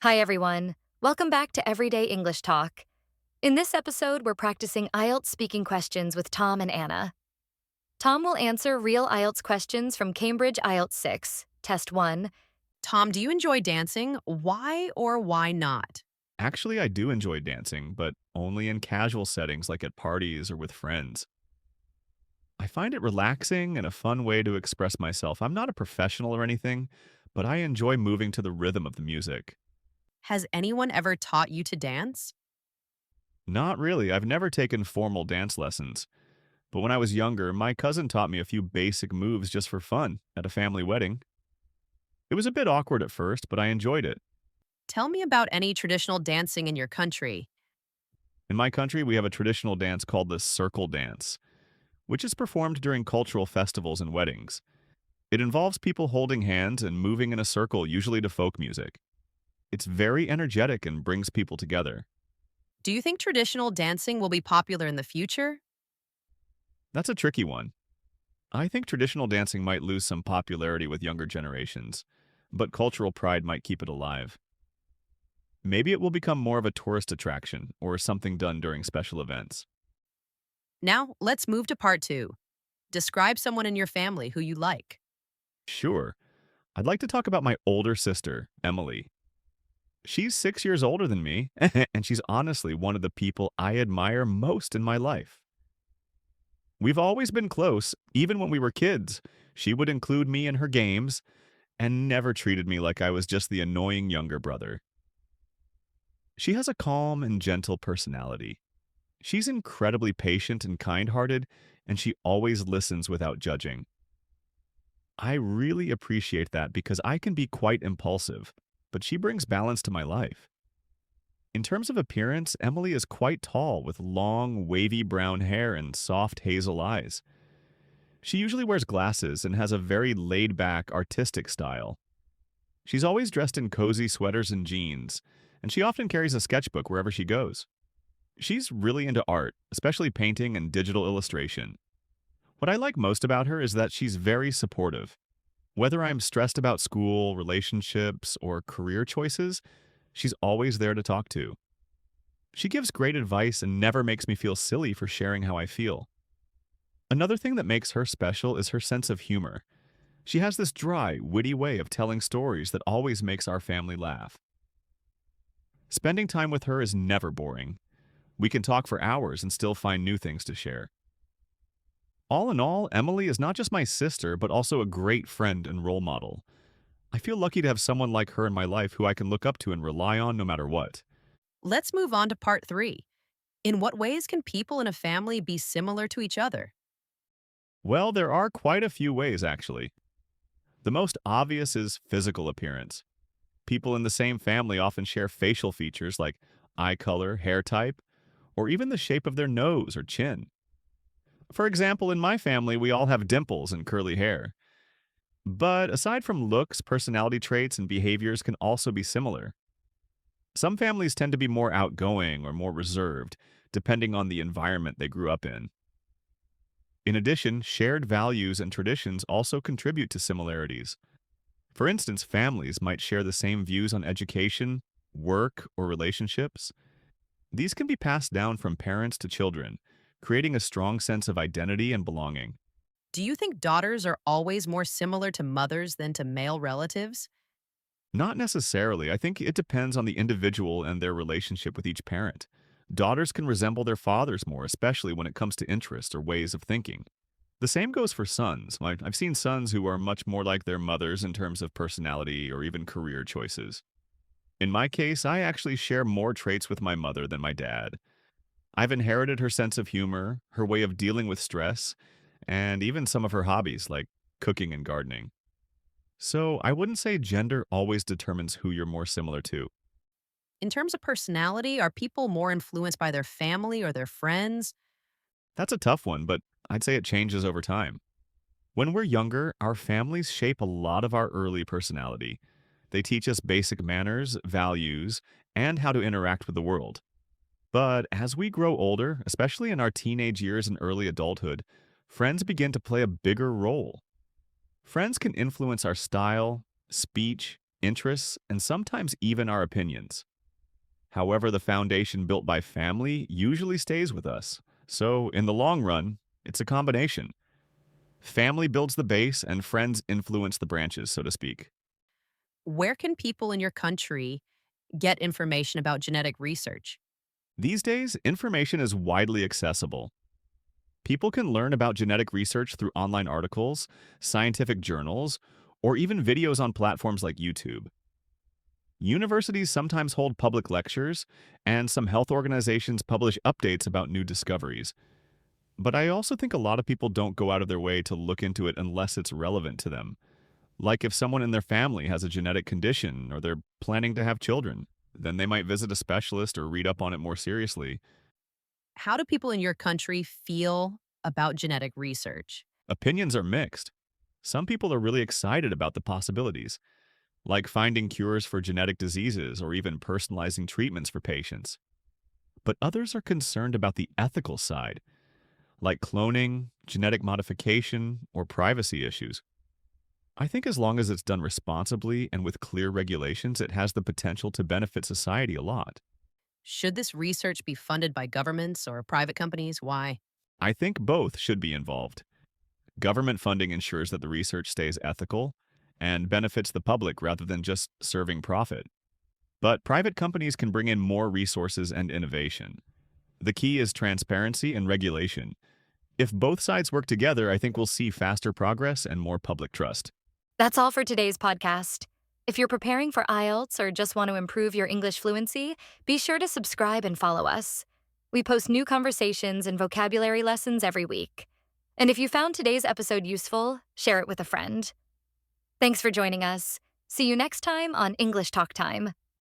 Hi, everyone. Welcome back to Everyday English Talk. In this episode, we're practicing IELTS speaking questions with Tom and Anna. Tom will answer real IELTS questions from Cambridge IELTS 6, Test 1. Tom, do you enjoy dancing? Why or why not? Actually, I do enjoy dancing, but only in casual settings like at parties or with friends. I find it relaxing and a fun way to express myself. I'm not a professional or anything, but I enjoy moving to the rhythm of the music. Has anyone ever taught you to dance? Not really, I've never taken formal dance lessons. But when I was younger, my cousin taught me a few basic moves just for fun at a family wedding. It was a bit awkward at first, but I enjoyed it. Tell me about any traditional dancing in your country. In my country, we have a traditional dance called the circle dance, which is performed during cultural festivals and weddings. It involves people holding hands and moving in a circle, usually to folk music. It's very energetic and brings people together. Do you think traditional dancing will be popular in the future? That's a tricky one. I think traditional dancing might lose some popularity with younger generations, but cultural pride might keep it alive. Maybe it will become more of a tourist attraction or something done during special events. Now, let's move to part two. Describe someone in your family who you like. Sure, I'd like to talk about my older sister, Emily. She's 6 years older than me, and she's honestly one of the people I admire most in my life. We've always been close, even when we were kids. She would include me in her games and never treated me like I was just the annoying younger brother. She has a calm and gentle personality. She's incredibly patient and kind-hearted, and she always listens without judging. I really appreciate that because I can be quite impulsive, but she brings balance to my life. In terms of appearance, Emily is quite tall with long, wavy brown hair and soft hazel eyes. She usually wears glasses and has a very laid-back, artistic style. She's always dressed in cozy sweaters and jeans, and she often carries a sketchbook wherever she goes. She's really into art, especially painting and digital illustration. What I like most about her is that she's very supportive. Whether I'm stressed about school, relationships, or career choices, she's always there to talk to. She gives great advice and never makes me feel silly for sharing how I feel. Another thing that makes her special is her sense of humor. She has this dry, witty way of telling stories that always makes our family laugh. Spending time with her is never boring. We can talk for hours and still find new things to share. All in all, Emily is not just my sister, but also a great friend and role model. I feel lucky to have someone like her in my life who I can look up to and rely on no matter what. Let's move on to part three. In what ways can people in a family be similar to each other? Well, there are quite a few ways, actually. The most obvious is physical appearance. People in the same family often share facial features like eye color, hair type, or even the shape of their nose or chin. For example, in my family, we all have dimples and curly hair. But aside from looks, personality traits and behaviors can also be similar. Some families tend to be more outgoing or more reserved, depending on the environment they grew up in. In addition, shared values and traditions also contribute to similarities. For instance, families might share the same views on education, work, or relationships. These can be passed down from parents to children, creating a strong sense of identity and belonging. Do you think daughters are always more similar to mothers than to male relatives? Not necessarily. I think it depends on the individual and their relationship with each parent. Daughters can resemble their fathers more, especially when it comes to interests or ways of thinking. The same goes for sons. I've seen sons who are much more like their mothers in terms of personality or even career choices. In my case, I actually share more traits with my mother than my dad. I've inherited her sense of humor, her way of dealing with stress, and even some of her hobbies like cooking and gardening. So I wouldn't say gender always determines who you're more similar to. In terms of personality, are people more influenced by their family or their friends? That's a tough one, but I'd say it changes over time. When we're younger, our families shape a lot of our early personality. They teach us basic manners, values, and how to interact with the world. But as we grow older, especially in our teenage years and early adulthood, friends begin to play a bigger role. Friends can influence our style, speech, interests, and sometimes even our opinions. However, the foundation built by family usually stays with us. So, in the long run, it's a combination. Family builds the base, and friends influence the branches, so to speak. Where can people in your country get information about genetic research? These days, information is widely accessible. People can learn about genetic research through online articles, scientific journals, or even videos on platforms like YouTube. Universities sometimes hold public lectures, and some health organizations publish updates about new discoveries. But I also think a lot of people don't go out of their way to look into it unless it's relevant to them. Like if someone in their family has a genetic condition or they're planning to have children, then they might visit a specialist or read up on it more seriously. How do people in your country feel about genetic research? Opinions are mixed. Some people are really excited about the possibilities, like finding cures for genetic diseases or even personalizing treatments for patients. But others are concerned about the ethical side, like cloning, genetic modification, or privacy issues. I think as long as it's done responsibly and with clear regulations, it has the potential to benefit society a lot. Should this research be funded by governments or private companies? Why? I think both should be involved. Government funding ensures that the research stays ethical and benefits the public rather than just serving profit. But private companies can bring in more resources and innovation. The key is transparency and regulation. If both sides work together, I think we'll see faster progress and more public trust. That's all for today's podcast. If you're preparing for IELTS or just want to improve your English fluency, be sure to subscribe and follow us. We post new conversations and vocabulary lessons every week. And if you found today's episode useful, share it with a friend. Thanks for joining us. See you next time on English Talk Time.